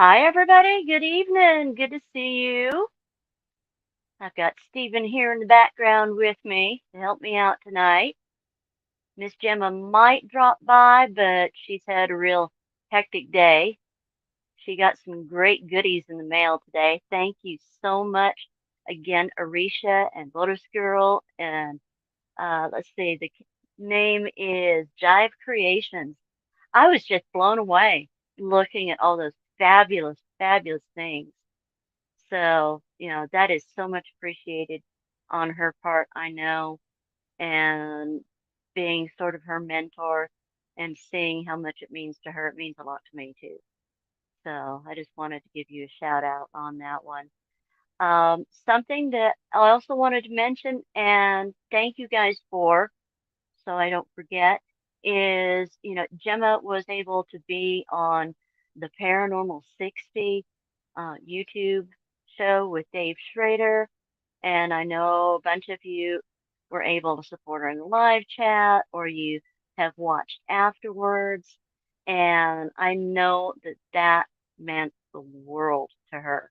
Hi, everybody. Good evening. Good to see you. I've got Stephen here in the background with me to help me out tonight. Miss Gemma might drop by, but she's had a real hectic day. She got some great goodies in the mail today. Thank you so much again, Arisha and Lotus Girl. And let's see, the name is Jive Creations. I was just blown away looking at all those fabulous, fabulous things. So, that is so much appreciated on her part, I know, and being sort of her mentor and seeing how much it means to her, it means a lot to me too. So I just wanted to give you a shout out on that one. Something that I also wanted to mention and thank you guys for, so I don't forget, is, Gemma was able to be on the Paranormal 60 YouTube show with Dave Schrader, and I know a bunch of you were able to support her in the live chat or you have watched afterwards, and I know that that meant the world to her.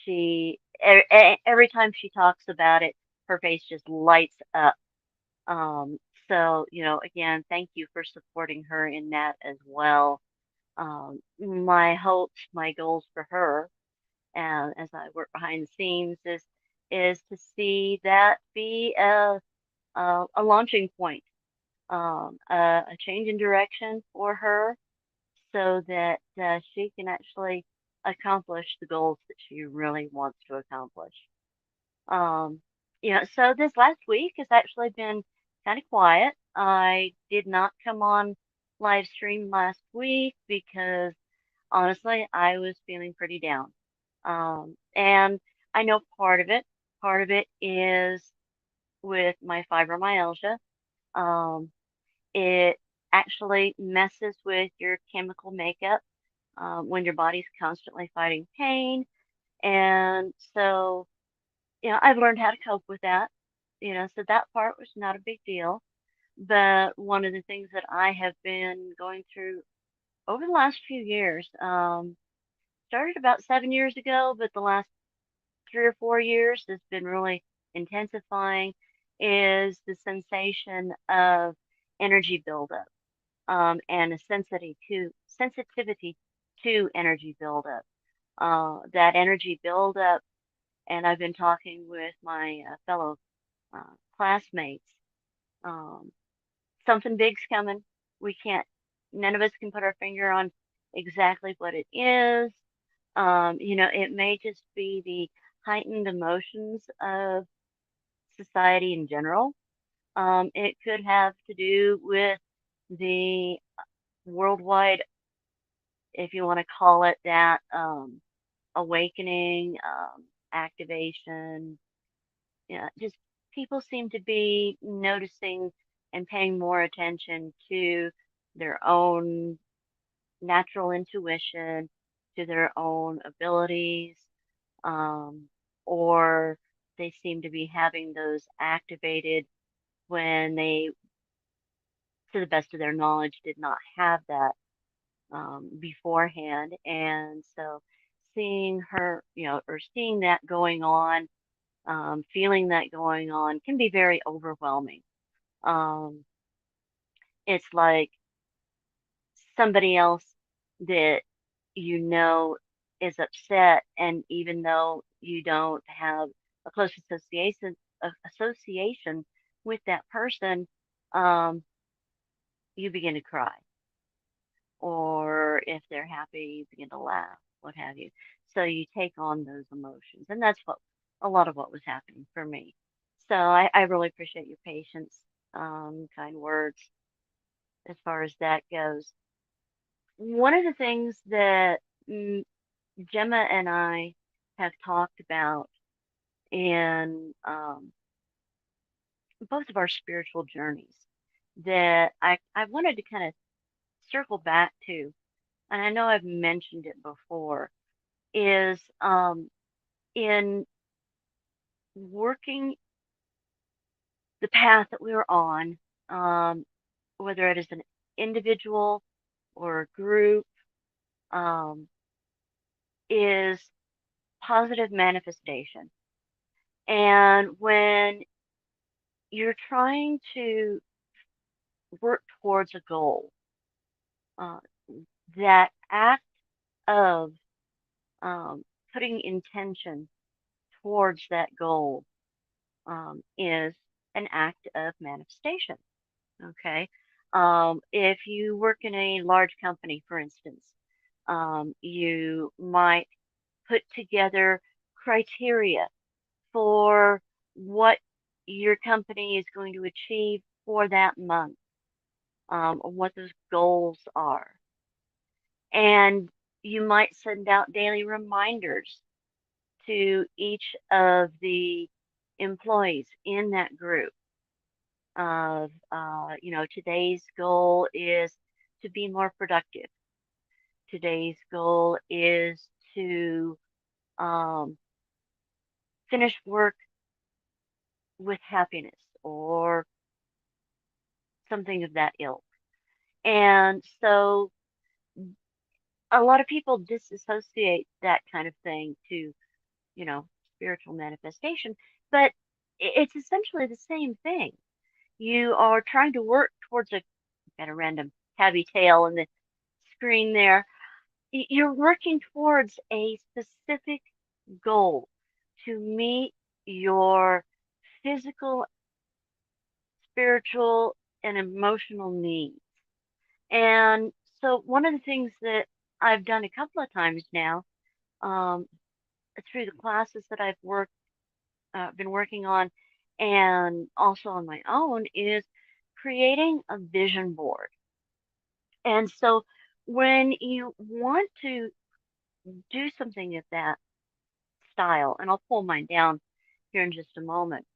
Every time she talks about it, her face just lights up. Um, so, again, thank you for supporting her in that as well. My hopes, my goals for her, and as I work behind the scenes, is to see that be a launching point, a change in direction for her, so that she can actually accomplish the goals that she really wants to accomplish. Um, so this last week has actually been kind of quiet. I did not come on live stream last week because honestly, I was feeling pretty down. And I know part of it is with my fibromyalgia. Um, it actually messes with your chemical makeup when your body's constantly fighting pain. And so, I've learned how to cope with that. So that part was not a big deal. But one of the things that I have been going through over the last few years, started about 7 years ago, but the last 3 or 4 years has been really intensifying, is the sensation of energy buildup, and a sensitivity to energy buildup. That energy buildup, and I've been talking with my fellow classmates. Um, Something big's coming. We can't, none of us can put our finger on exactly what it is. It may just be the heightened emotions of society in general. It could have to do with the worldwide, if you want to call it that, awakening, activation. Just people seem to be noticing and paying more attention to their own natural intuition, to their own abilities, um, or they seem to be having those activated when they, to the best of their knowledge, did not have that beforehand. And so seeing her, or seeing that going on, feeling that going on can be very overwhelming. Um, it's like somebody else that you know is upset, and even though you don't have a close association with that person, um, you begin to cry, or if they're happy, you begin to laugh, what have you. So you take on those emotions, and that's what a lot of what was happening for me. So I really appreciate your patience, kind words as far as that goes. One of the things that mm, Gemma and I have talked about in both of our spiritual journeys that I wanted to kind of circle back to, and I know I've mentioned it before, is in working the path that we were on, um, whether it is an individual or a group, um, is positive manifestation. And when you're trying to work towards a goal, uh, that act of um, putting intention towards that goal is an act of manifestation. Okay. If you work in a large company, for instance, you might put together criteria for what your company is going to achieve for that month, or what those goals are. And you might send out daily reminders to each of the employees in that group of, today's goal is to be more productive. Today's goal is to um, finish work with happiness or something of that ilk. And so a lot of people disassociate that kind of thing to, you know, spiritual manifestation, but it's essentially the same thing. You are trying to work towards a, got a random tabby tail in the screen there. You're working towards a specific goal to meet your physical, spiritual, and emotional needs. And so, one of the things that I've done a couple of times now, um, through the classes that I've been working on, and also on my own, is creating a vision board. And so, when you want to do something of that style, and I'll pull mine down here in just a moment,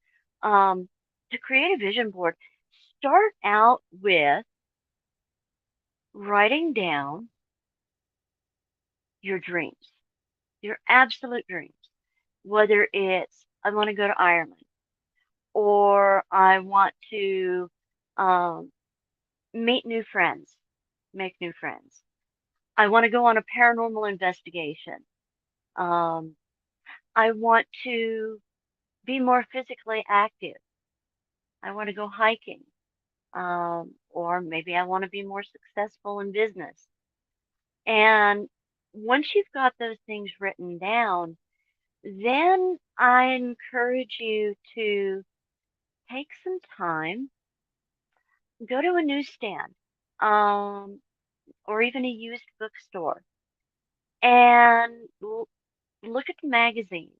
um, to create a vision board, start out with writing down your dreams, your absolute dreams, whether it's I want to go to Ireland or I want to um, meet new friends, make new friends. I want to go on a paranormal investigation. Um, I want to be more physically active. I want to go hiking. Or maybe I want to be more successful in business. And once you've got those things written down, then I encourage you to take some time, go to a newsstand, um, or even a used bookstore, and look at the magazines,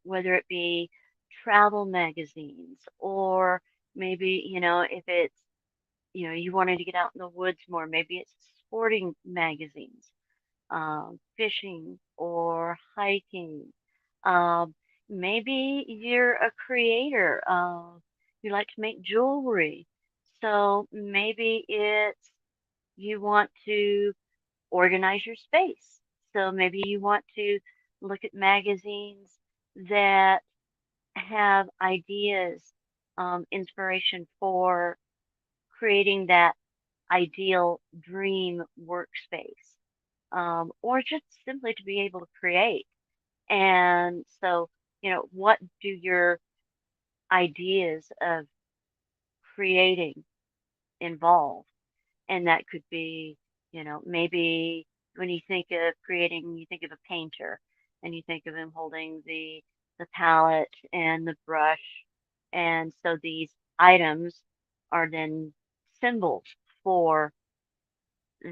whether it be travel magazines or maybe, if it's, you wanted to get out in the woods more, maybe it's sporting magazines, fishing or hiking. Um, Maybe you're a creator. You like to make jewelry. So maybe it's you want to organize your space. So maybe you want to look at magazines that have ideas, inspiration for creating that ideal dream workspace, or just simply to be able to create. And so, what do your ideas of creating involve? And that could be, maybe when you think of creating, you think of a painter and you think of him holding the palette and the brush. And so these items are then symbols for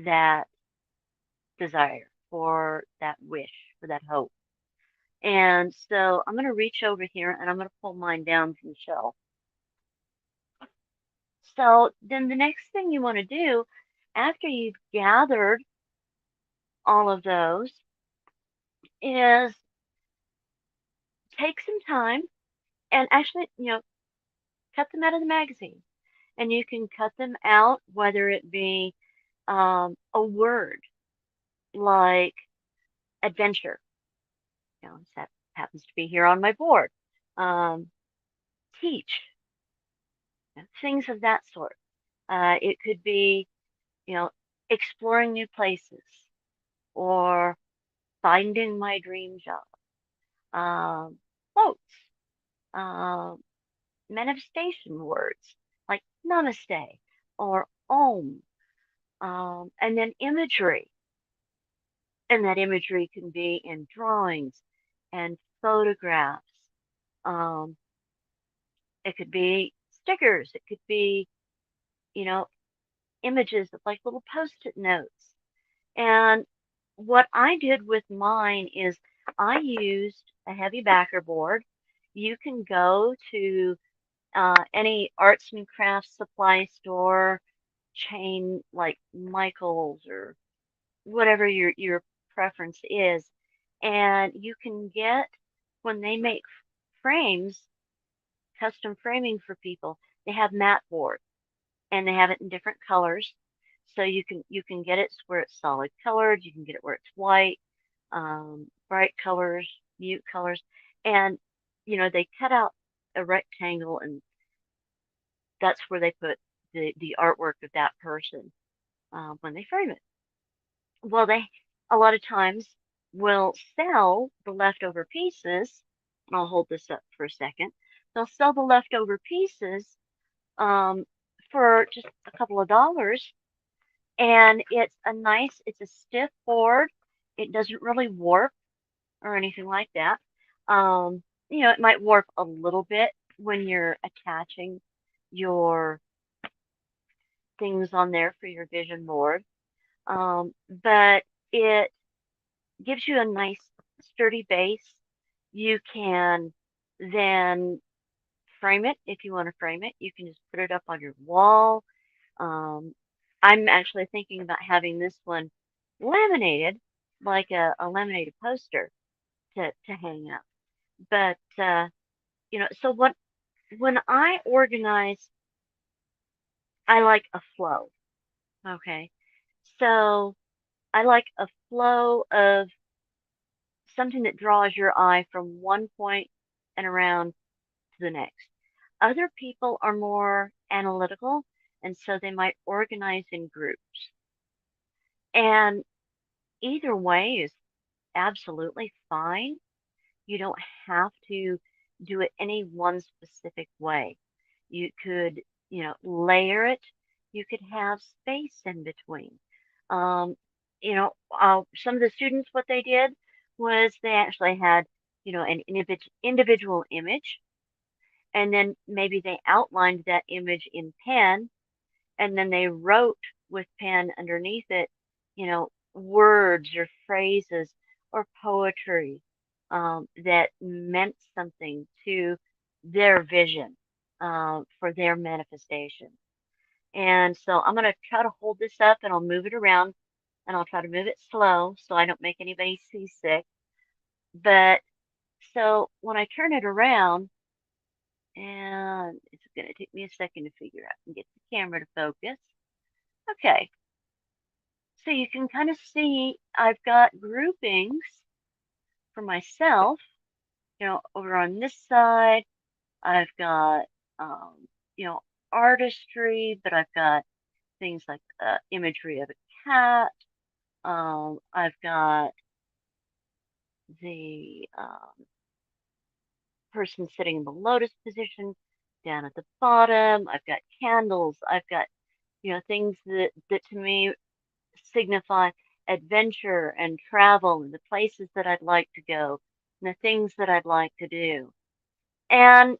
that desire, for that wish, for that hope. And so I'm going to reach over here and I'm going to pull mine down from the shelf. So then the next thing you want to do after you've gathered all of those is take some time and actually, cut them out of the magazine. And you can cut them out, whether it be a word like adventure. That happens to be here on my board. Um, Teach, things of that sort. It could be, you know, exploring new places or finding my dream job, quotes, um, manifestation words like namaste or om, and then imagery. And that imagery can be in drawings and photographs. Um, it could be stickers. It could be, you know, images of like little post-it notes. And what I did with mine is I used a heavy backer board. You can go to any arts and crafts supply store chain like Michael's or whatever your preference is, and you can get when they make frames, custom framing for people. They have matte board and they have it in different colors, so you can get it where it's solid colored. You can get it where it's white, bright colors, mute colors, and they cut out a rectangle and that's where they put the artwork of that person when they frame it. Well, they a lot of times will sell the leftover pieces. I'll hold this up for a second. They'll sell the leftover pieces um, for just a couple of dollars, and it's a stiff board. It doesn't really warp or anything like that. It might warp a little bit when you're attaching your things on there for your vision board. But it gives you a nice sturdy base. You can then frame it if you want to frame it. You can just put it up on your wall. Um, I'm actually thinking about having this one laminated, like a laminated poster to hang up. But so when I organize, I like a flow. Okay, so I like a flow of something that draws your eye from one point and around to the next. Other people are more analytical, and so they might organize in groups. And either way is absolutely fine. You don't have to do it any one specific way. You could, layer it. You could have space in between. Um, some of the students, what they did was they actually had, an individual image, and then maybe they outlined that image in pen, and then they wrote with pen underneath it, words or phrases or poetry that meant something to their vision for their manifestation. And so I'm going to try to hold this up and I'll move it around and I'll try to move it slow so I don't make anybody seasick. But so when I turn it around, and it's going to take me a second to figure out and get the camera to focus. Okay, so you can kind of see I've got groupings for myself. Over on this side, I've got, um, you know, artistry, but I've got things like imagery of a cat. I've got the person sitting in the lotus position down at the bottom. I've got candles. I've got, things that to me signify adventure and travel and the places that I'd like to go and the things that I'd like to do. And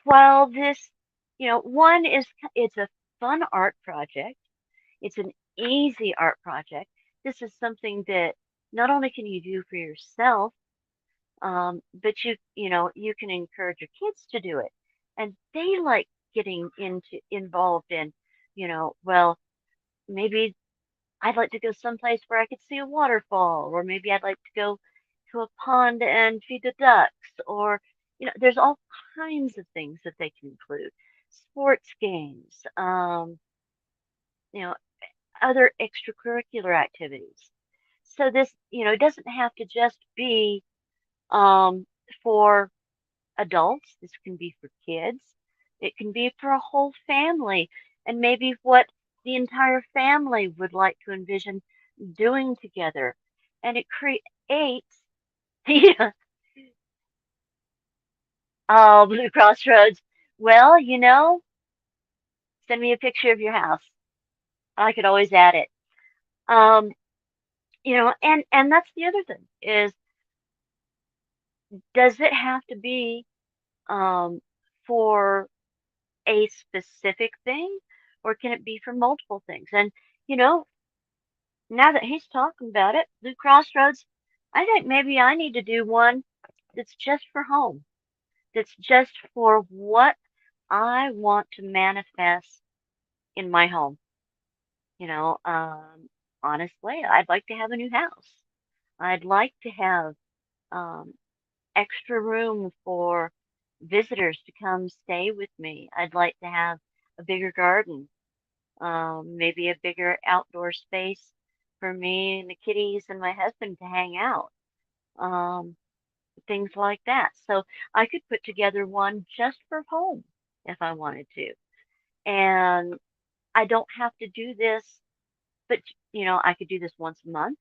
while this, one is, it's a fun art project, it's an easy art project. This is something that not only can you do for yourself, but you can encourage your kids to do it. And they like getting involved in, well, maybe I'd like to go someplace where I could see a waterfall, or maybe I'd like to go to a pond and feed the ducks, or, there's all kinds of things that they can include. Sports games, you know, other extracurricular activities. So this, it doesn't have to just be um, for adults. This can be for kids. It can be for a whole family, and maybe what the entire family would like to envision doing together. and it creates, yeah, oh, Blue Crossroads. Well, send me a picture of your house. I could always add it. Um, and that's the other thing is, does it have to be um for a specific thing, or can it be for multiple things? And you know, now that he's talking about it, Blue Crossroads, I think maybe I need to do one that's just for home, that's just for what I want to manifest in my home. You know, honestly, I'd like to have a new house. I'd like to have um, extra room for visitors to come stay with me. I'd like to have a bigger garden, maybe a bigger outdoor space for me and the kitties and my husband to hang out, um, things like that. So I could put together one just for home if I wanted to. And I don't have to do this, but I could do this once a month.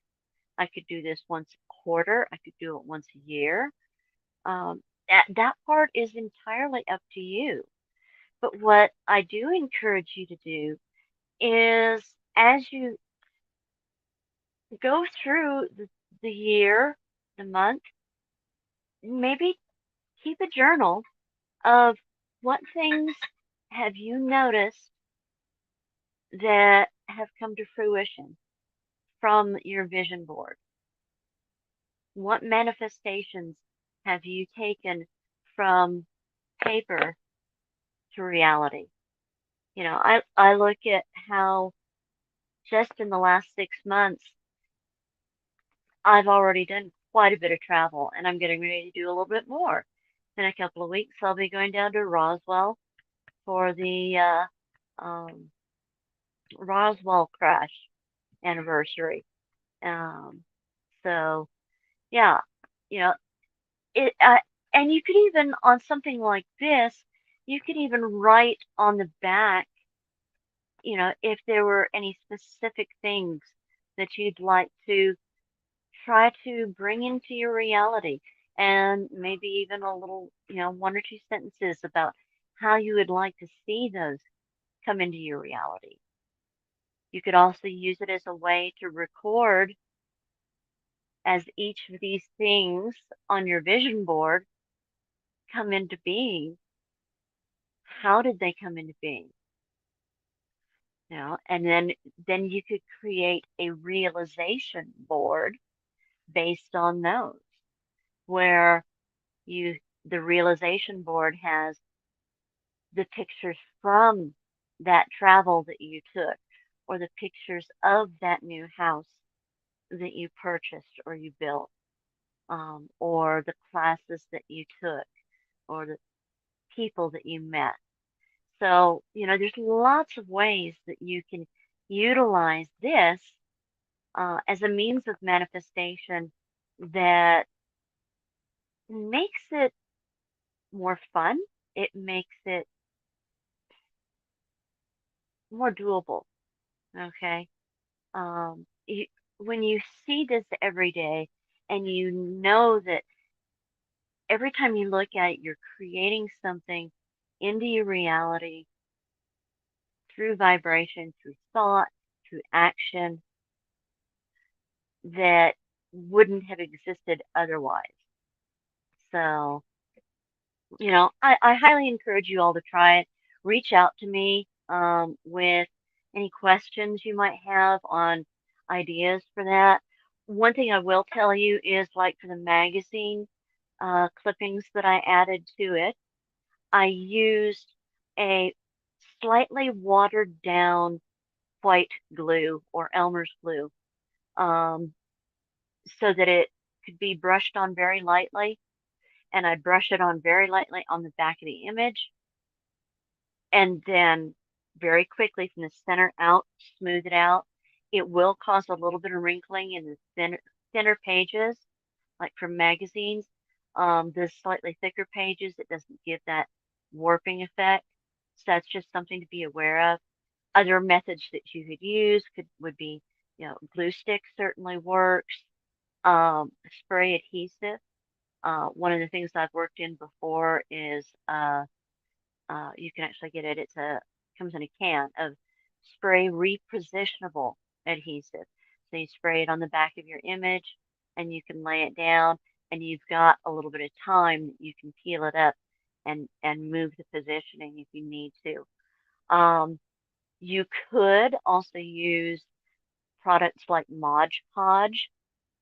I could do this once a quarter. I could do it once a year. That part is entirely up to you. But what I do encourage you to do is, as you go through the year, the month, maybe keep a journal of what things have you noticed that have come to fruition from your vision board. What manifestations have you taken from paper to reality? I look at how just in the last 6 months, I've already done quite a bit of travel, and I'm getting ready to do a little bit more. In a couple of weeks, I'll be going down to Roswell for the um, Roswell crash anniversary. Um, so yeah, you know it, and you could even on something like this, you could even write on the back, if there were any specific things that you'd like to try to bring into your reality, and maybe even a little, one or two sentences about how you would like to see those come into your reality. You could also use it as a way to record as each of these things on your vision board come into being. How did they come into being? And then you could create a realization board based on those, where you the realization board has the pictures from that travel that you took, or the pictures of that new house that you purchased or you built, or the classes that you took, or the people that you met. So, there's lots of ways that you can utilize this as a means of manifestation that makes it more fun. It makes it more doable. Okay. You, when you see this every day, and you know that every time you look at it, you're creating something into your reality through vibration, through thought, through action that wouldn't have existed otherwise. So, I highly encourage you all to try it. Reach out to me with any questions you might have on ideas for that. One thing I will tell you is, like, for the magazine clippings that I added to it, I used a slightly watered down white glue, or Elmer's glue, um, so that it could be brushed on very lightly. And I brush it on very lightly on the back of the image, and then very quickly from the center out, smooth it out. It will cause a little bit of wrinkling in the thinner pages, like from magazines. The slightly thicker pages, it doesn't give that warping effect. So that's just something to be aware of. Other methods that you could use would be, glue stick certainly works. spray adhesive. One of the things I've worked in before is you can actually get it. Comes in a can of spray repositionable adhesive. So you spray it on the back of your image, and you can lay it down, and you've got a little bit of time that you can peel it up and move the positioning if you need to. You could also use products like Mod Podge,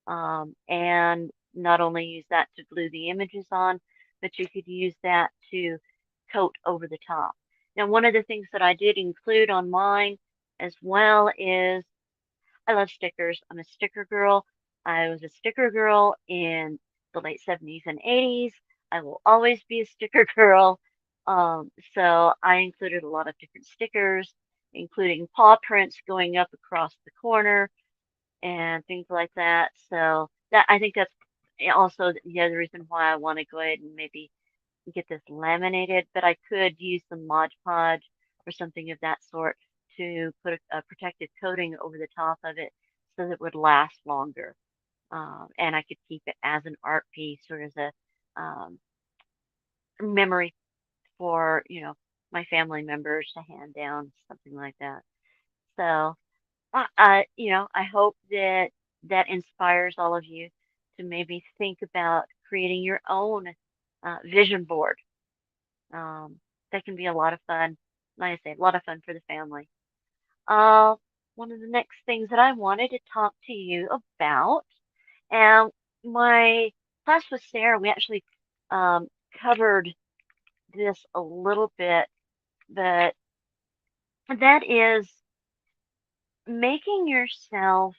and not only use that to glue the images on, but you could use that to coat over the top. Now, one of the things that I did include on mine as well is I love stickers. I'm a sticker girl. I was a sticker girl in the late 70s and 80s. I will always be a sticker girl. So I included a lot of different stickers, including paw prints going up across the corner and things like that. So that I think that's also the other reason why I want to go ahead and maybe get this laminated, but I could use some Mod Podge or something of that sort to put a protective coating over the top of it so that it would last longer. And I could keep it as an art piece or as a um, memory for, my family members to hand down, something like that. So, I hope that that inspires all of you to maybe think about creating your own vision board. Um, that can be a lot of fun. Like I say, a lot of fun for the family. Uh, One of the next things that I wanted to talk to you about, and my class with Sarah, we actually um, covered this a little bit, but that is making yourself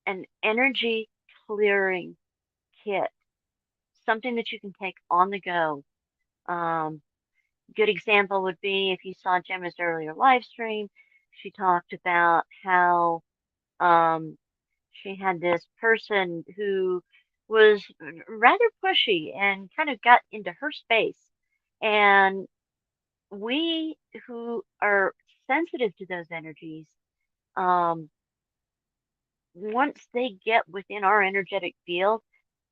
an energy clearing kit, something that you can take on the go. Um, Good example would be if you saw Gemma's earlier live stream, she talked about how um, she had this person who was rather pushy and kind of got into her space. And we who are sensitive to those energies, um, once they get within our energetic field,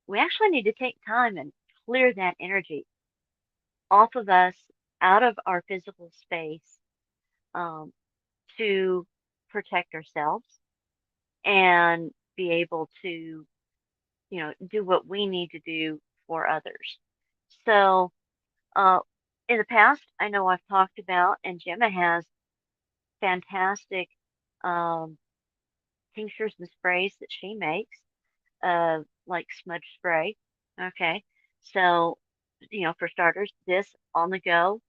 we actually need to take time and clear that energy off of us, out of our physical space, um, to protect ourselves and be able to, do what we need to do for others. So, uh, in the past, I know I've talked about, and Gemma has fantastic um, tinctures and sprays that she makes, like smudge spray. Okay. So, for starters, this on the go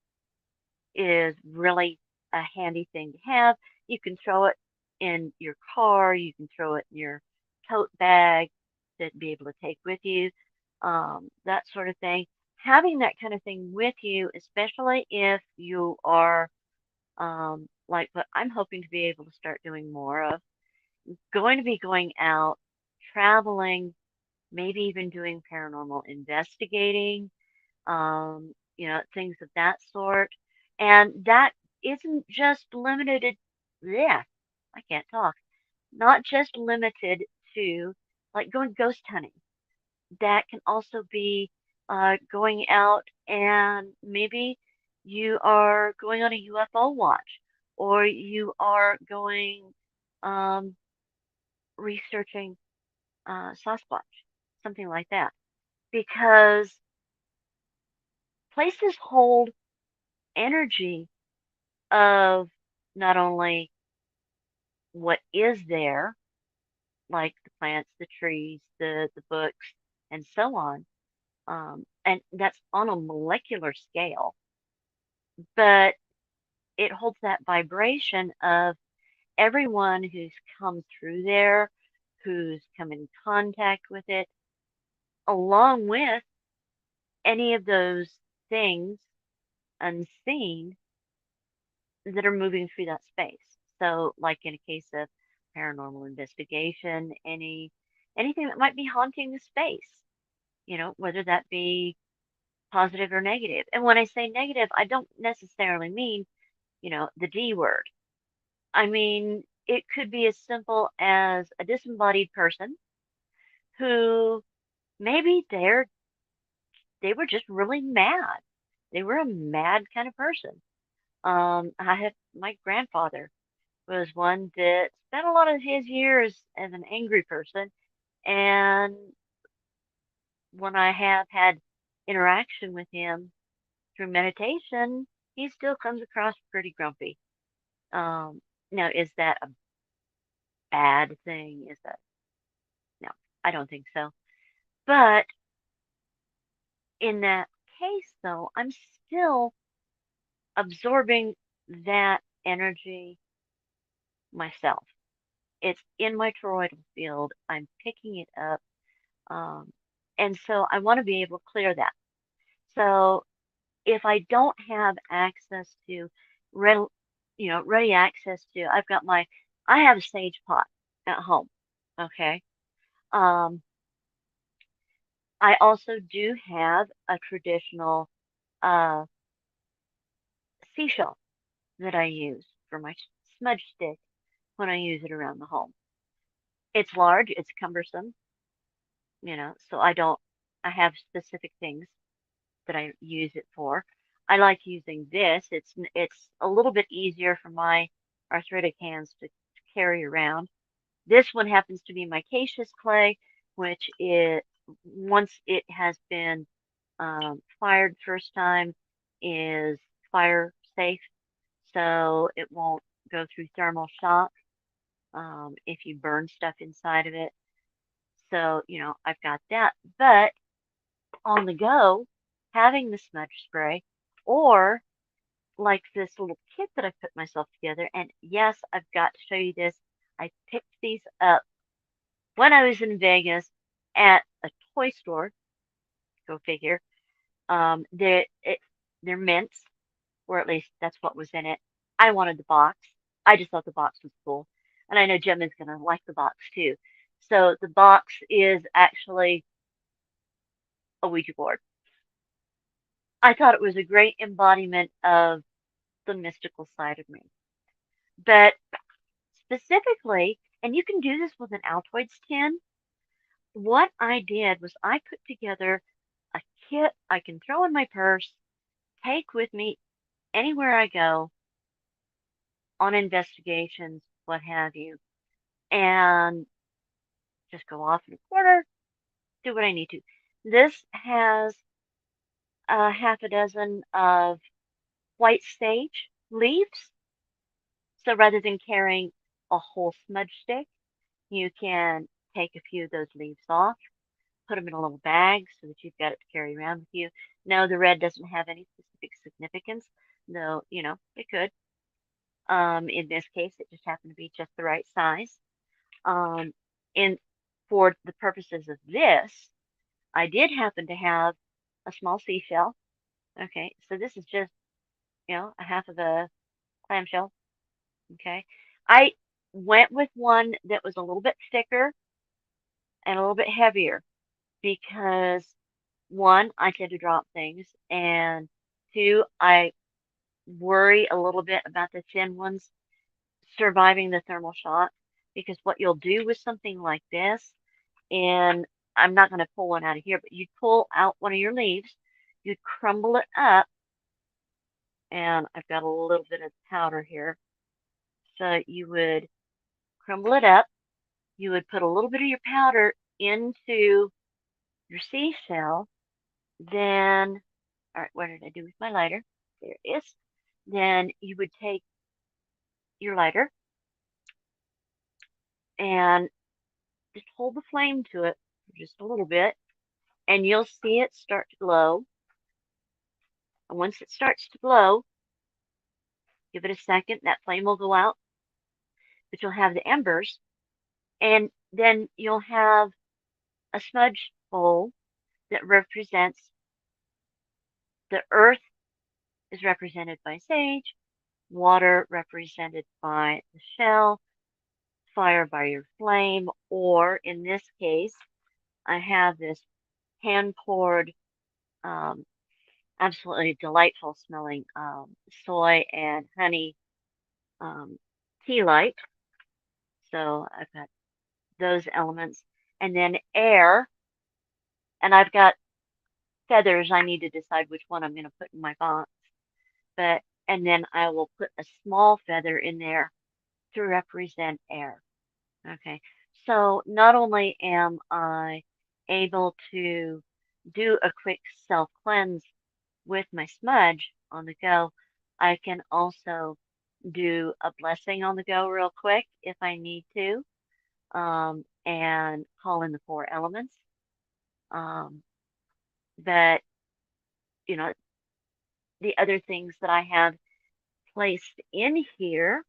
is really a handy thing to have. You can throw it in your car, you can throw it in your tote bag to be able to take with you, that sort of thing. Having that kind of thing with you, especially if you are like what I'm hoping to be able to start doing more of, going to be going out, traveling, maybe even doing paranormal investigating, things of that sort. And that isn't just limited, yeah, I can't talk, not just limited to like going ghost hunting. That can also be going out and maybe you are going on a UFO watch or you are going um, researching Sasquatch, something like that. Because places hold energy of not only what is there, like the plants, the trees, the books, and so on, and that's on a molecular scale, but it holds that vibration of everyone who's come through there, who's come in contact with it, along with any of those things unseen that are moving through that space. So, like in a case of paranormal investigation, anything that might be haunting the space, whether that be positive or negative. And when I say negative, I don't necessarily mean, the D word. I mean, it could be as simple as a disembodied person. who maybe they were just really mad. They were a mad kind of person. I had my grandfather was one that spent a lot of his years as an angry person, and when I have had interaction with him through meditation, he still comes across pretty grumpy. Um, Now, is that a bad thing? Is that no? I don't think so. But in that case, though, I'm still absorbing that energy myself. It's in my toroidal field. I'm picking it up. Um, and so I want to be able to clear that. So if I don't have access to ready, ready access to, I have a sage pot at home. Okay. Um, I also do have a traditional uh, seashell that I use for my smudge stick when I use it around the home. It's large, it's cumbersome, so I have specific things that I use it for. I like using this. It's a little bit easier for my arthritic hands to carry around. This one happens to be my cacious clay, which once it has been fired first time, is fire safe, so it won't go through thermal shock if you burn stuff inside of it. So, I've got that. But on the go, having the smudge spray, or like this little kit that I put myself together. And yes, I've got to show you this. I picked these up when I was in Vegas at a toy store. Go figure. They're mints, or at least that's what was in it. I wanted the box. I just thought the box was cool, and I know Gemma's gonna like the box too. So the box is actually a Ouija board. I thought it was a great embodiment of the mystical side of me. But specifically, and you can do this with an Altoids tin, what I did was I put together a kit I can throw in my purse, take with me anywhere I go on investigations, what have you, and just go off in a corner, do what I need to. This has a half a dozen of white sage leaves. So rather than carrying a whole smudge stick, you can take a few of those leaves off, put them in a little bag so that you've got it to carry around with you. No, the red doesn't have any specific significance, though, it could. In this case, it just happened to be just the right size. Um, and for the purposes of this, I did happen to have a small seashell. Okay, so this is just, a half of a clamshell. Okay, I went with one that was a little bit thicker and a little bit heavier because one, I tend to drop things, and two, I worry a little bit about the thin ones surviving the thermal shock because what you'll do with something like this, and I'm not going to pull one out of here, but you'd pull out one of your leaves, you'd crumble it up, and I've got a little bit of powder here. So you would crumble it up, you would put a little bit of your powder into your seashell, then, all right, what did I do with my lighter? There it is. Then you would take your lighter and just hold the flame to it for just a little bit, and you'll see it start to glow. And once it starts to glow, give it a second, that flame will go out, but you'll have the embers, and then you'll have a smudge bowl that represents the earth is represented by sage, water represented by the shell, fire by your flame, or in this case, I have this hand poured, um, absolutely delightful smelling soy and honey um, tea light. So I've got those elements. and then air, and I've got feathers. I need to decide which one I'm going to put in my box. But and then I will put a small feather in there to represent air. Okay. So not only am I able to do a quick self cleanse with my smudge on the go, I can also do a blessing on the go real quick if I need to, and call in the four elements. Um, but, you know, the other things that I have placed in here,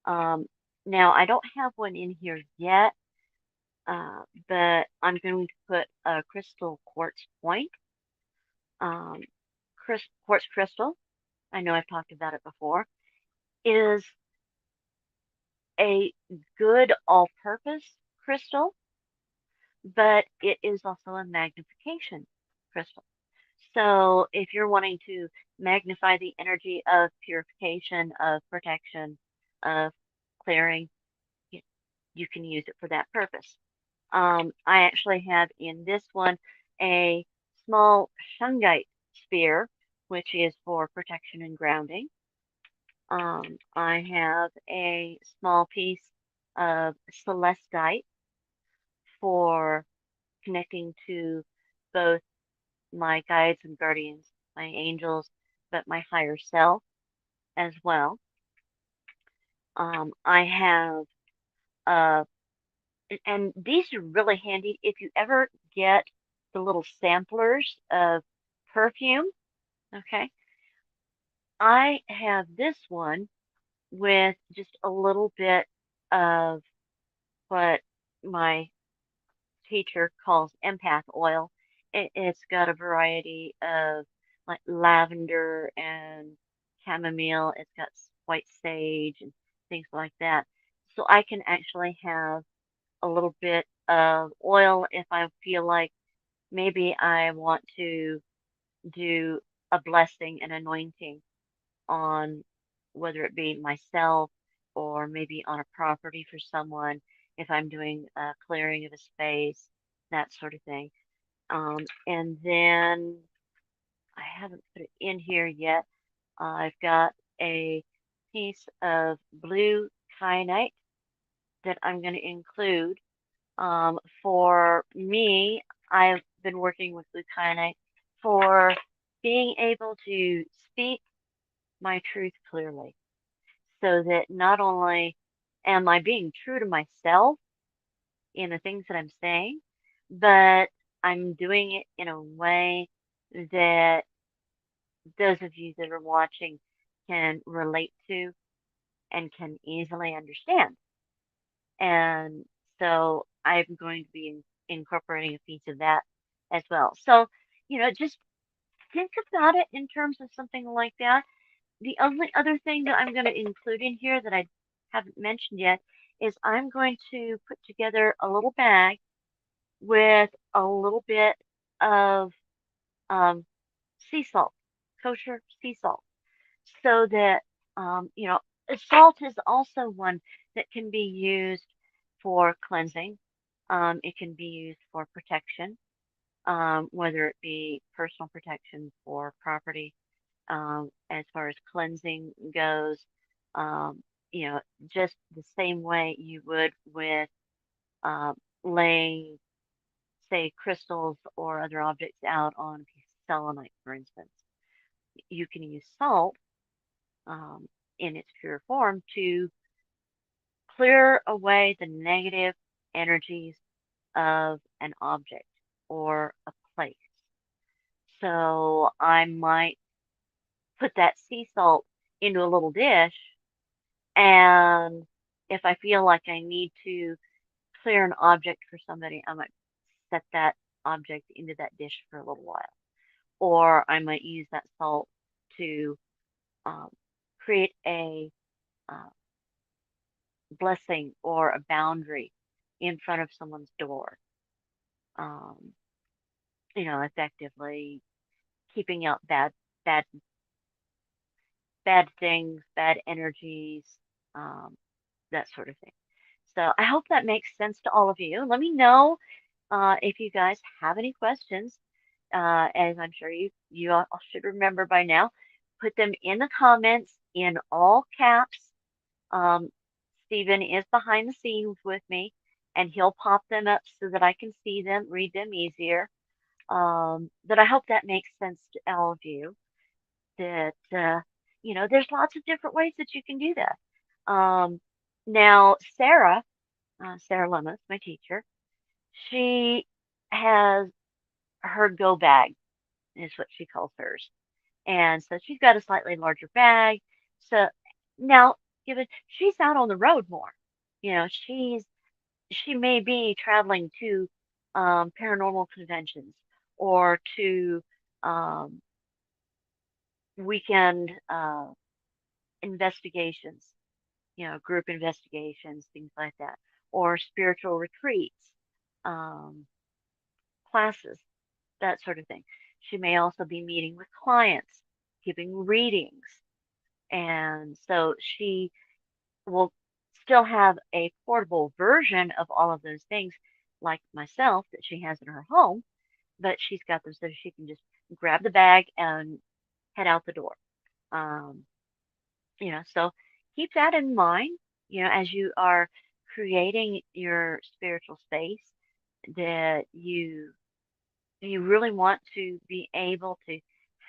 um, now I don't have one in here yet, but I'm going to put a crystal quartz point, um, quartz crystal. I know I've talked about it before, is a good all-purpose crystal, but it is also a magnification crystal. So if you're wanting to magnify the energy of purification, of protection, of clearing, you, you can use it for that purpose. I actually have in this one a small shungite spear, which is for protection and grounding. I have a small piece of celestite for connecting to both my guides and guardians, my angels, but my higher self as well. I have, uh, and these are really handy if you ever get the little samplers of perfume. Okay. I have this one with just a little bit of what my teacher calls empath oil. It's got a variety of like lavender and chamomile. It's got white sage and things like that. So I can actually have a little bit of oil if I feel like maybe I want to do a blessing and anointing on whether it be myself or maybe on a property for someone, if I'm doing a clearing of a space, that sort of thing. And then I haven't put it in here yet. I've got a piece of blue kyanite that I'm going to include. For me, I've been working with blue kyanite for being able to speak my truth clearly, so that not only am I being true to myself in the things that I'm saying, but I'm doing it in a way that those of you that are watching can relate to and can easily understand. And so I'm going to be incorporating a piece of that as well. So, just think about it in terms of something like that. The only other thing that I'm going to include in here that I haven't mentioned yet is I'm going to put together a little bag with a little bit of um, sea salt, kosher sea salt, so that, salt is also one that can be used for cleansing. It can be used for protection, whether it be personal protection for property, as far as cleansing goes, um, you know, just the same way you would with uh, laying, say, crystals or other objects out on a piece of selenite, for instance. You can use salt um, in its pure form to clear away the negative energies of an object or a place. So I might put that sea salt into a little dish, and if I feel like I need to clear an object for somebody, I might set that object into that dish for a little while. Or I might use that salt to um, create a uh, blessing or a boundary in front of someone's door. Um, effectively keeping out bad, bad things, bad energies, um, that sort of thing. So I hope that makes sense to all of you. Let me know if you guys have any questions. As I'm sure you all should remember by now, put them in the comments in all caps. Um, Stephen is behind the scenes with me, and he'll pop them up so that I can see them, read them easier. But I hope that makes sense to all of you. That there's lots of different ways that you can do that. Now, Sarah Lummis, my teacher, she has her go bag, is what she calls hers. And so she's got a slightly larger bag. So now, given she's out on the road more, she may be traveling to paranormal conventions or to um, weekend investigations, group investigations, things like that, or spiritual retreats, um, classes, that sort of thing. She may also be meeting with clients, giving readings. And so she will still have a portable version of all of those things, like myself, that she has in her home, but she's got them so she can just grab the bag and head out the door. Um, so keep that in mind, as you are creating your spiritual space, that you really want to be able to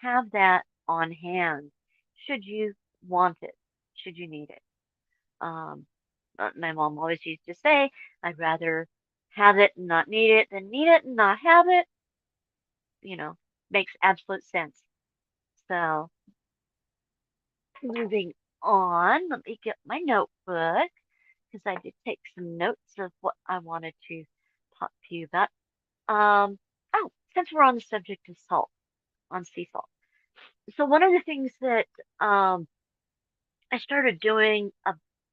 have that on hand should you want it, should you need it. Um, my mom always used to say, I'd rather have it and not need it than need it and not have it. You know, makes absolute sense. So moving on, let me get my notebook because I did take some notes of what I wanted to talk to you about. Um, since we're on the subject of salt, on sea salt. So one of the things that um, I started doing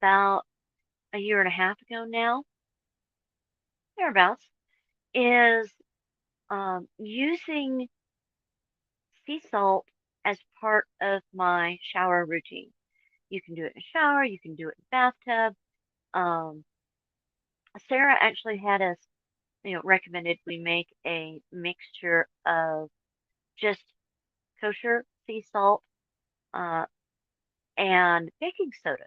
about a year and a half ago now, thereabouts, is using sea salt as part of my shower routine. You can do it in a shower, you can do it in a bathtub. Um, Sarah actually had us, recommended we make a mixture of just kosher sea salt uh, and baking soda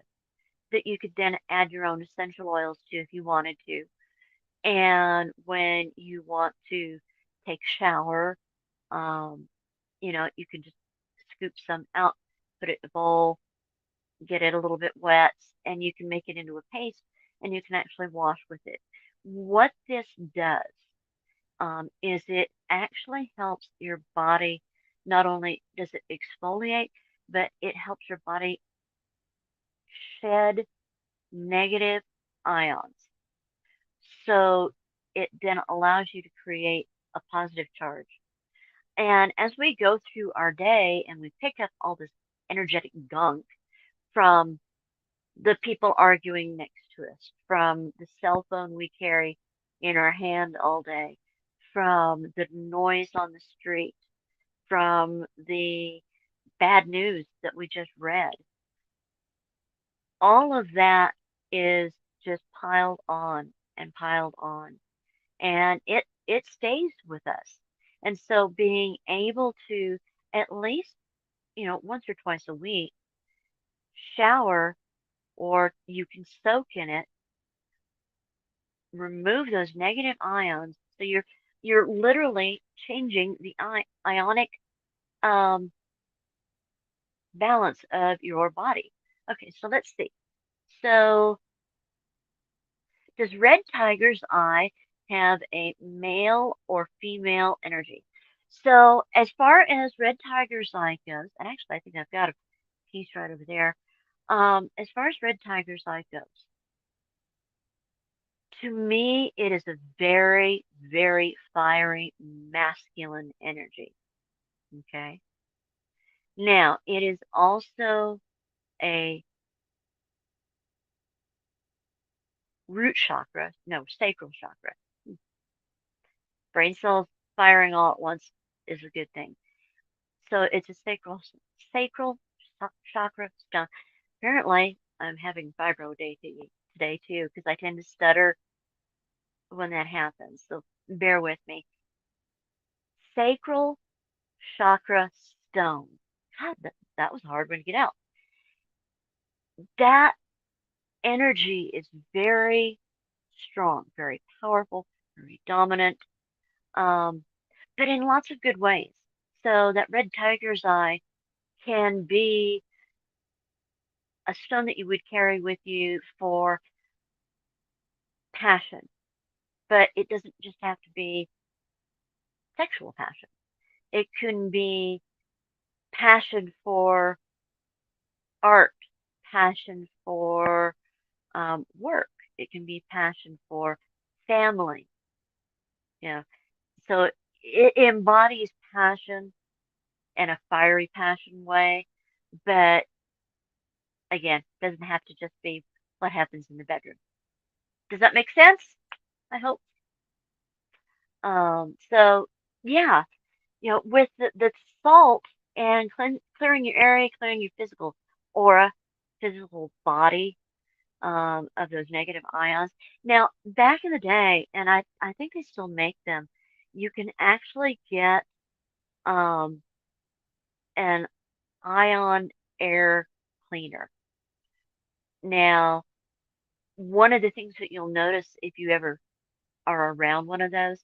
that you could then add your own essential oils to if you wanted to. And when you want to take a shower, um, you can just scoop some out, put it in a bowl, get it a little bit wet, and you can make it into a paste and you can actually wash with it. What this does is it actually helps your body, not only does it exfoliate, but it helps your body shed negative ions. So it then allows you to create a positive charge. And as we go through our day and we pick up all this energetic gunk from the people arguing next to us, from the cell phone we carry in our hand all day, from the noise on the street, from the bad news that we just read, all of that is just piled on and piled on. And it stays with us. And so being able to at least, once or twice a week shower, or you can soak in it, remove those negative ions. So you're literally changing the ionic um, balance of your body. Okay, so let's see. So does red tiger's eye have a male or female energy? So as far as red tiger's eye goes, and actually I think I've got a piece right over there. As far as red tiger's eye goes, to me it is a very, very fiery masculine energy. Okay. Now it is also a root chakra, no, sacral chakra. Brain cells firing all at once is a good thing. So it's a sacral chakra stone. Apparently, I'm having fibro day today. today too, because I tend to stutter when that happens. So bear with me. Sacral chakra stone. God, that was a hard one to get out. That energy is very strong, very powerful, very dominant, um, but in lots of good ways. So that red tiger's eye can be a stone that you would carry with you for passion, but it doesn't just have to be sexual passion. It can be passion for art, passion for work. It can be passion for family. You know, so it embodies passion in a fiery passion way, but again, doesn't have to just be what happens in the bedroom. Does that make sense? I hope. So yeah, with the salt and clearing your area, clearing your physical aura, physical body, of those negative ions. Now, back in the day, and I think they still make them, you can actually get um, an ion air cleaner. Now, one of the things that you'll notice if you ever are around one of those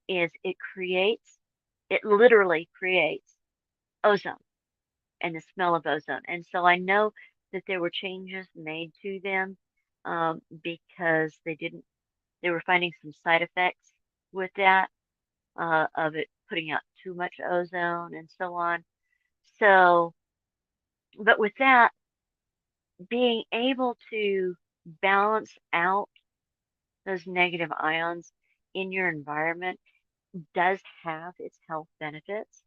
is it literally creates ozone and the smell of ozone. And so I know that there were changes made to them because they were finding some side effects with that, of it putting out too much ozone and so on. So, but with that, being able to balance out those negative ions in your environment does have its health benefits.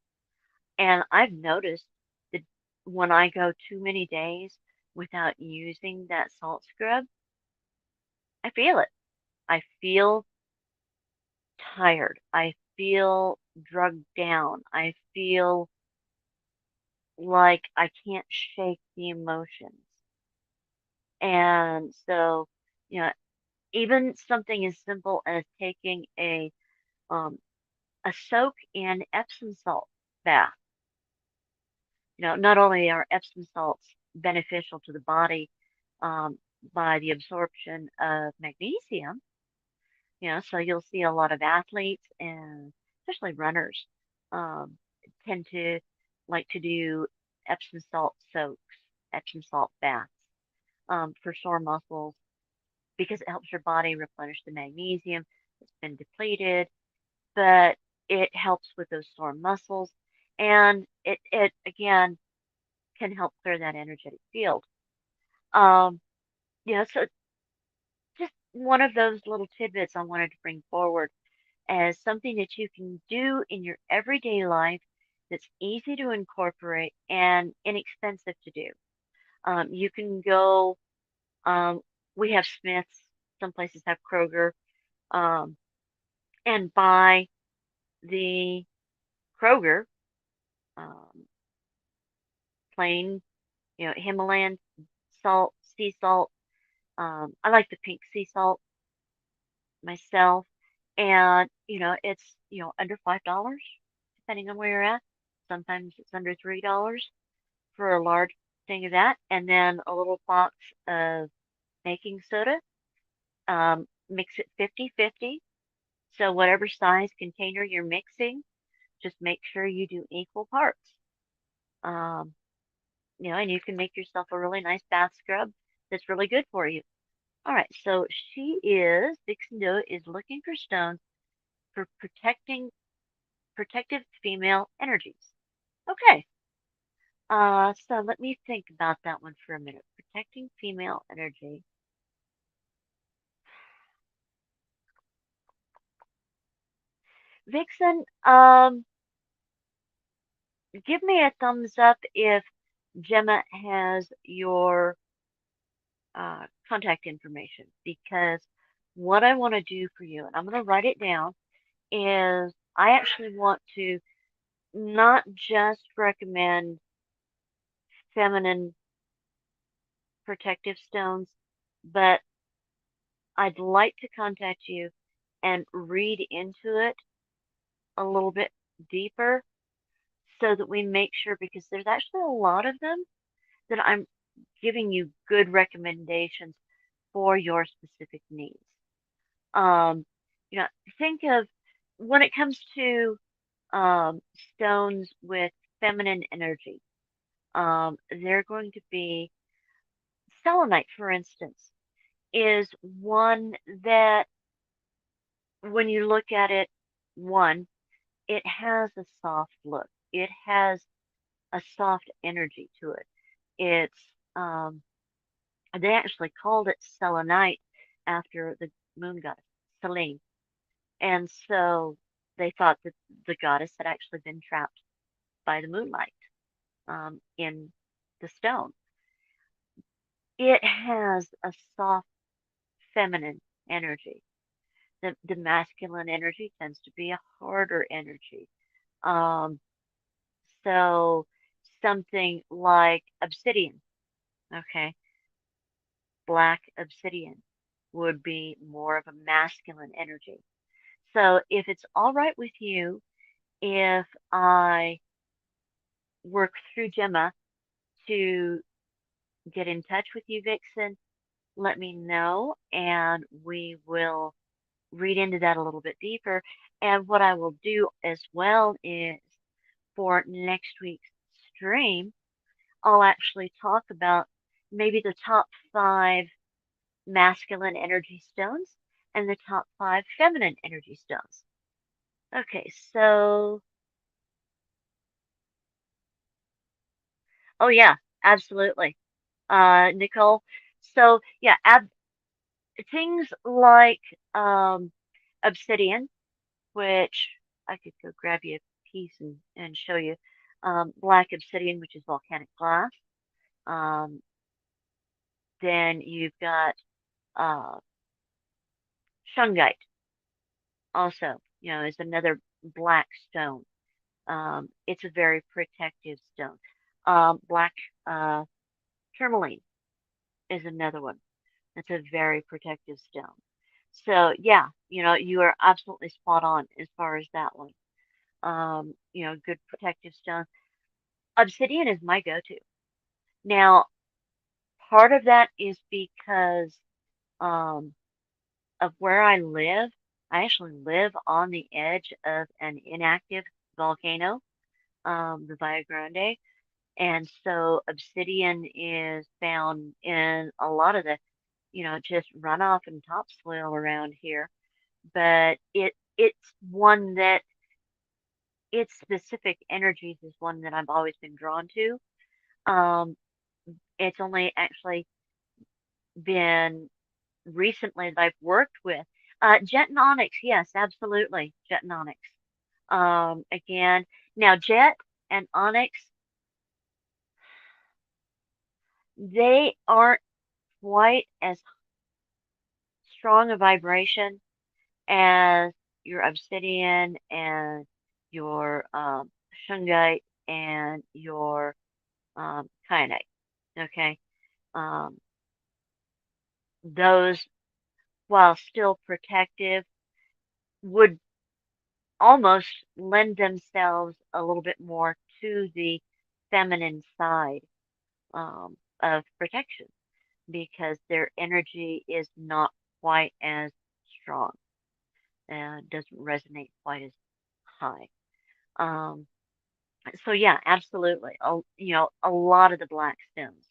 And I've noticed that when I go too many days without using that salt scrub, I feel it. I feel tired. I feel drugged down. I feel like I can't shake the emotions. And so, you know, even something as simple as taking um, a soak in Epsom salt bath. Not only are Epsom salts beneficial to the body um, by the absorption of magnesium, so you'll see a lot of athletes and especially runners um, tend to like to do Epsom salt soaks, Epsom salt baths for sore muscles because it helps your body replenish the magnesium that's been depleted, but it helps with those sore muscles and it again can help clear that energetic field. Um, so just one of those little tidbits I wanted to bring forward as something that you can do in your everyday life that's easy to incorporate and inexpensive to do. You can go, um, we have Smith's, some places have Kroger, um, and buy the Kroger um, plain, Himalayan salt, sea salt. I like the pink sea salt myself, and it's under $5 depending on where you're at. Sometimes it's under $3 for a large thing of that, and then a little box of baking soda. Mix it 50-50. So whatever size container you're mixing, just make sure you do equal parts. Um, and you can make yourself a really nice bath scrub that's really good for you. All right, so Vixen Doe is looking for stones for protective female energies. Okay, so let me think about that one for a minute. Protecting female energy. Vixen, give me a thumbs up if Gemma has your contact information because what I want to do for you, and I'm going to write it down, is I actually want to not just recommend feminine protective stones, but I'd like to contact you and read into it a little bit deeper so that we make sure, because there's actually a lot of them that I'm giving you good recommendations for your specific needs. Um, you know, think of when it comes to stones with feminine energy, they're going to be selenite, for instance, is one that when you look at it, one, it has a soft look. It has a soft energy to it. It's they actually called it selenite after the moon goddess Selene, and so they thought that the goddess had actually been trapped by the moonlight in the stone. It has a soft feminine energy. The masculine energy tends to be a harder energy. Um, so something like obsidian, okay, black obsidian would be more of a masculine energy. So if it's all right with you, if I work through Gemma to get in touch with you, Vixen, let me know and we will read into that a little bit deeper. And what I will do as well is for next week's stream, I'll actually talk about maybe the top 5 masculine energy stones and the top 5 feminine energy stones. Okay, so, oh yeah, absolutely. Nicole. So yeah, things like um, obsidian, which I could go grab you a piece and show you. Black obsidian, which is volcanic glass. Um, then you've got uh, shungite, also, is another black stone. It's a very protective stone. Black uh, tourmaline is another one. That's a very protective stone. So yeah, you are absolutely spot on as far as that one. Good protective stone. Obsidian is my go-to. Now, part of that is because um, of where I live. I actually live on the edge of an inactive volcano, the Valle Grande. And so obsidian is found in a lot of the, just runoff and topsoil around here. But it's one that its specific energies is one that I've always been drawn to. Um, it's only actually been recently that I've worked with. Jet and onyx, yes, absolutely, jet and onyx. Again, now jet and onyx, they aren't quite as strong a vibration as your obsidian and your shungite and your kyanite. Okay, um, those, while still protective, would almost lend themselves a little bit more to the feminine side of protection because their energy is not quite as strong and doesn't resonate quite as high. Um, so yeah, absolutely. A lot of the black stones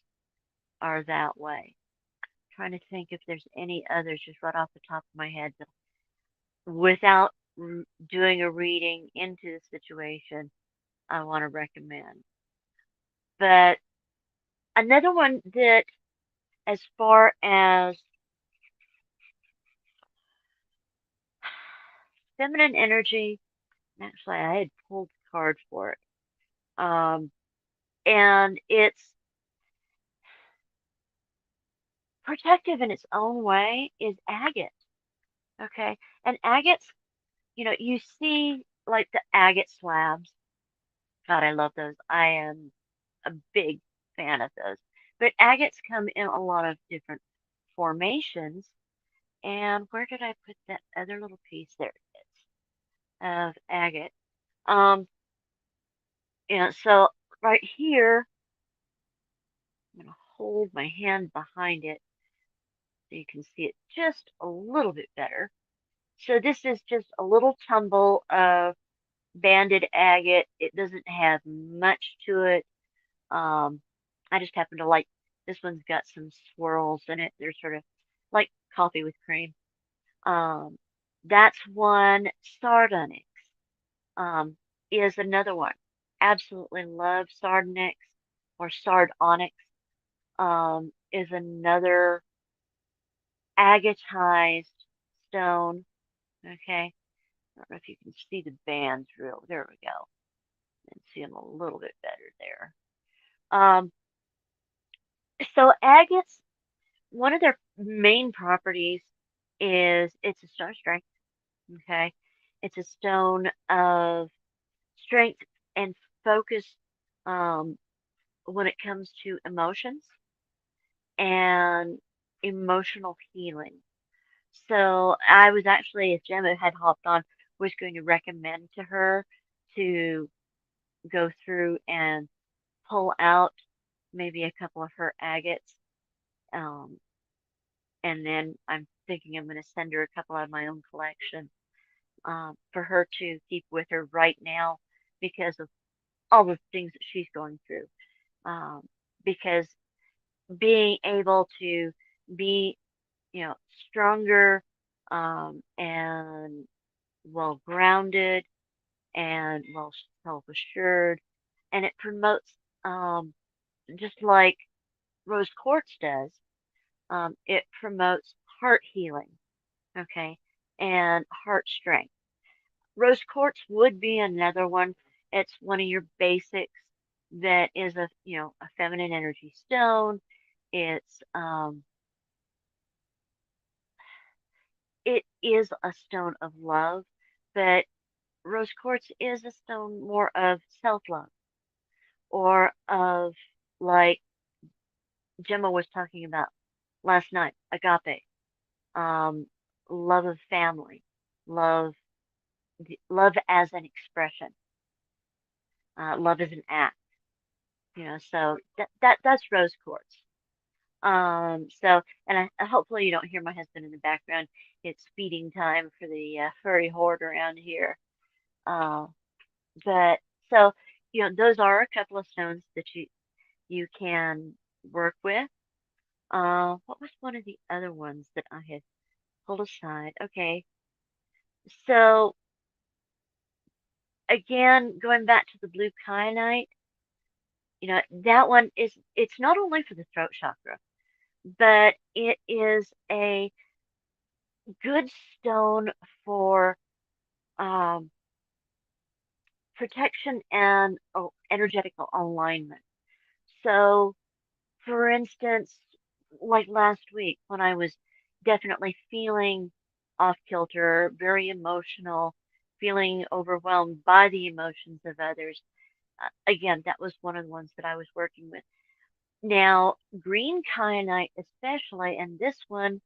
are that way. Trying to think if there's any others just right off the top of my head that without doing a reading into the situation, I want to recommend. But another one that, as far as feminine energy, actually, I had pulled the card for it. And it's protective in its own way, is agate. Okay. And agates, you see like the agate slabs. God, I love those. I am a big fan of those. But agates come in a lot of different formations. And where did I put that other little piece? There it is, of agate. Um, so right here, I'm going to hold my hand behind it so you can see it just a little bit better. So this is just a little tumble of banded agate. It doesn't have much to it. Um, I just happen to like this one's got some swirls in it. They're sort of like coffee with cream. Um, that's one. Sardonyx um, is another one. Absolutely love sardonyx or sardonyx is another agatized stone. Okay. I don't know if you can see the bands real. There we go. And see them a little bit better there. Um, so agates, one of their main properties is it's a stone of strength. Okay. It's a stone of strength and focus um, when it comes to emotions and emotional healing. So I was actually, if Gemma had hopped on, was going to recommend to her to go through and pull out maybe a couple of her agates. Um, and then I'm thinking I'm going to send her a couple out of my own collection for her to keep with her right now because of all the things that she's going through. Um, because being able to be, stronger and well grounded and well self assured, and it promotes just like rose quartz does. It promotes heart healing, okay, and heart strength. Rose quartz would be another one. It's one of your basics that is a feminine energy stone. It's it is a stone of love, but rose quartz is a stone more of self-love or of like Gemma was talking about last night, agape, um, love of family, love, love as an expression, love as an act. So that's rose quartz. So, and hopefully you don't hear my husband in the background. It's feeding time for the furry horde around here. Uh, but so, those are a couple of stones that you can work with. What was one of the other ones that I had pulled aside? Okay, so again, going back to the blue kyanite, that one it's not only for the throat chakra, but it is a good stone for um, protection and energetical alignment. So, for instance, like last week when I was definitely feeling off kilter, very emotional, feeling overwhelmed by the emotions of others, again, that was one of the ones that I was working with. Now, green kyanite, especially, and this one,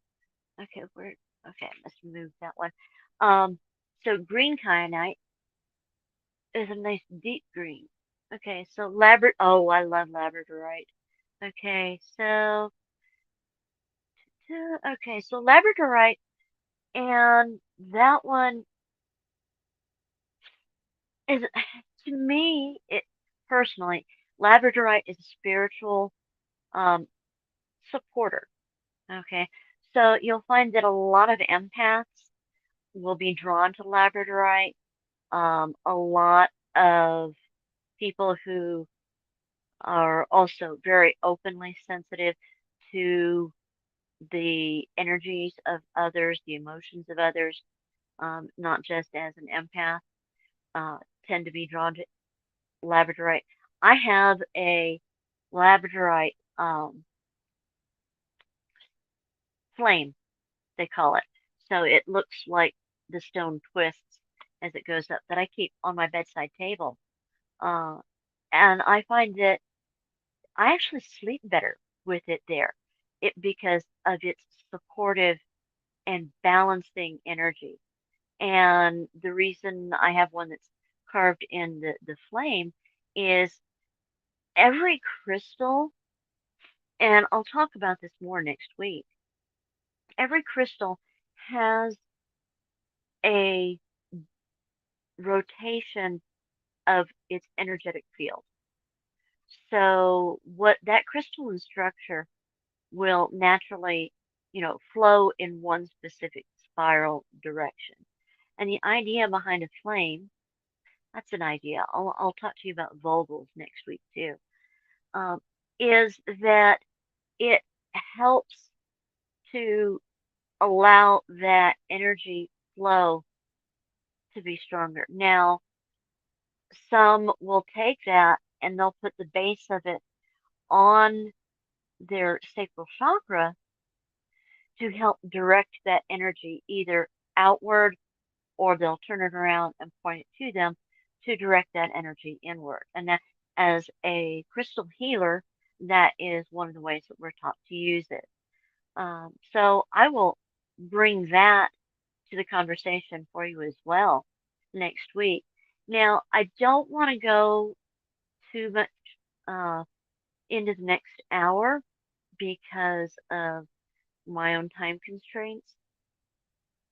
okay, okay, I must move that one. So green kyanite is a nice deep green. Okay, so oh, I love labradorite. Okay, okay, so labradorite, and that one is, to me, it personally, labradorite is a spiritual um, supporter. Okay, so you'll find that a lot of empaths will be drawn to labradorite. A lot of people who are also very openly sensitive to the energies of others, the emotions of others, not just as an empath, uh, tend to be drawn to labradorite. I have a labradorite flame, they call it. So it looks like the stone twists as it goes up that I keep on my bedside table. Uh, and I find that I actually sleep better with it there. It because of its supportive. and balancing energy. And the reason I have one that's carved in the flame is every crystal, and I'll talk about this more next week. Every crystal has a rotation of its energetic field. So what that crystalline structure will naturally, flow in one specific spiral direction. And the idea behind a flame, that's an idea. I'll talk to you about Vogels next week too. Um, is that it helps to allow that energy flow to be stronger. Now, some will take that and they'll put the base of it on their sacral chakra to help direct that energy either outward or they'll turn it around and point it to them to direct that energy inward. And that, as a crystal healer, that is one of the ways that we're taught to use it. So I will bring that to the conversation for you as well next week. Now, I don't want to go too much uh, into the next hour because of my own time constraints.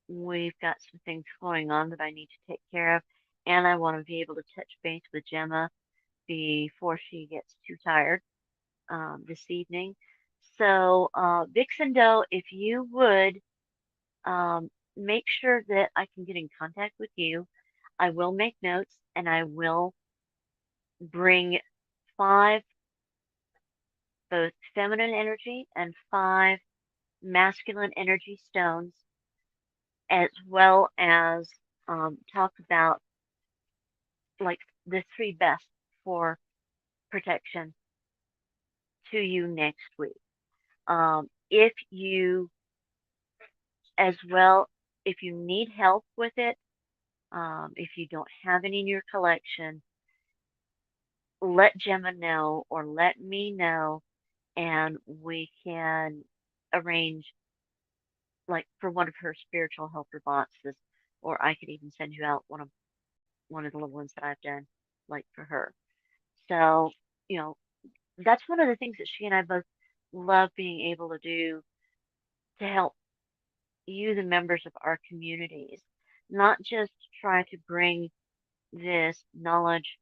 We've got some things going on that I need to take care of, and I want to be able to touch base with Gemma before she gets too tired this evening. So, Vixen Doe, if you would make sure that I can get in contact with you, I will make notes and I will bring 5 both feminine energy and 5 masculine energy stones, as well as talk about like the 3 best for protection to you next week. If you, as well, if you need help with it, if you don't have any in your collection, let Gemma know or let me know, and we can arrange like for one of her spiritual helper boxes, or I could even send you out one of the little ones that I've done, like for her. So, you know, that's one of the things that she and I both love being able to do to help you, the members of our communities, not just try to bring this knowledge,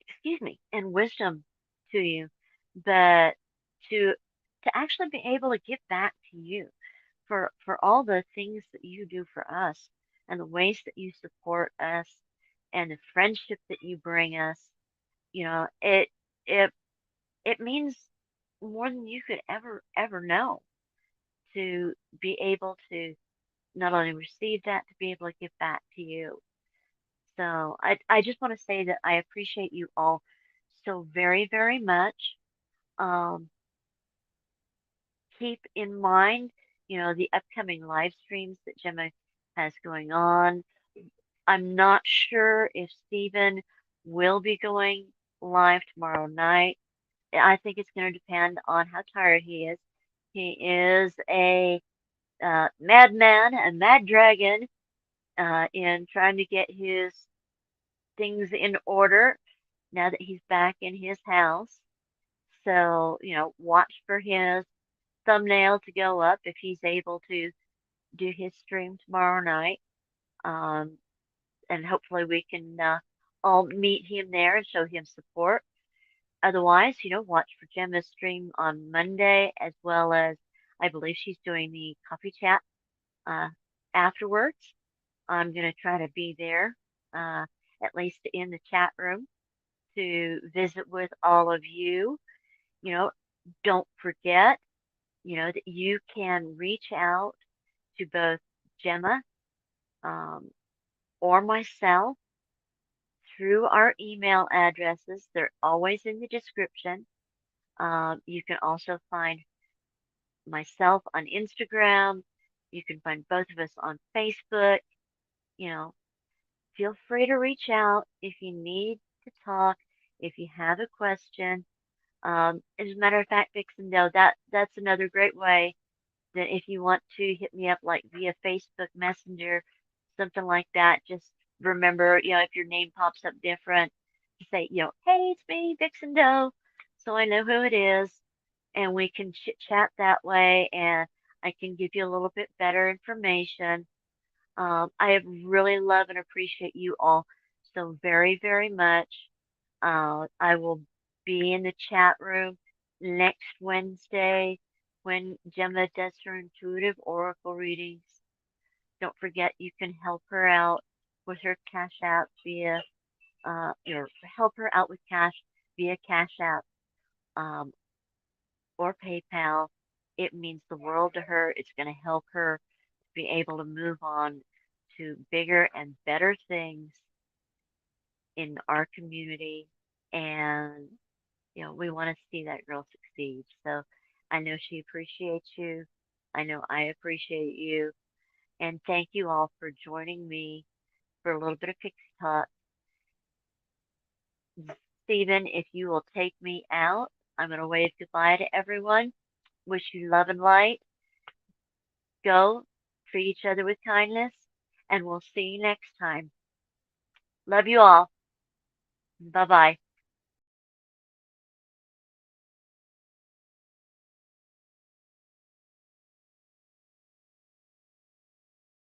excuse me, and wisdom to you, but to to actually be able to give back to you for all the things that you do for us and the ways that you support us and the friendship that you bring us. It it means more than you could ever know to be able to not only receive that, to be able to give back to you. So I just want to say that I appreciate you all so very, very much. Um, Keep in mind, the upcoming live streams that Gemma has going on. I'm not sure if Stephen will be going live tomorrow night. I think it's going to depend on how tired he is. He is a madman, a mad dragon, in trying to get his things in order now that he's back in his house. So, watch for his thumbnail to go up if he's able to do his stream tomorrow night. Um, and hopefully we can all meet him there and show him support. Otherwise, watch for Gemma's stream on Monday, as well as I believe she's doing the coffee chat uh, afterwards. I'm going to try to be there, at least in the chat room, to visit with all of you. You know, don't forget, that you can reach out to both Gemma um, or myself through our email addresses. They're always in the description. You can also find myself on Instagram. You can find both of us on Facebook. You know, feel free to reach out if you need to talk, if you have a question. As a matter of fact, Vixen, though, that's another great way then if you want to hit me up like via Facebook Messenger, something like that, just remember, if your name pops up different, to say, hey, it's me, Vixen Doe, so I know who it is, and we can chit chat that way, and I can give you a little bit better information. I really love and appreciate you all so very, very much. I will be in the chat room next Wednesday when Gemma does her intuitive oracle readings. Don't forget you can help her out with her Cash App via, or help her out with cash via Cash App um, or PayPal. It means the world to her. It's going to help her be able to move on to bigger and better things in our community. And, we want to see that girl succeed. So I know she appreciates you. I know I appreciate you. And thank you all for joining me for a little bit of Pixie Talk. Stephen, if you will take me out, I'm going to wave goodbye to everyone. Wish you love and light. Go, treat each other with kindness, and we'll see you next time. Love you all. Bye bye.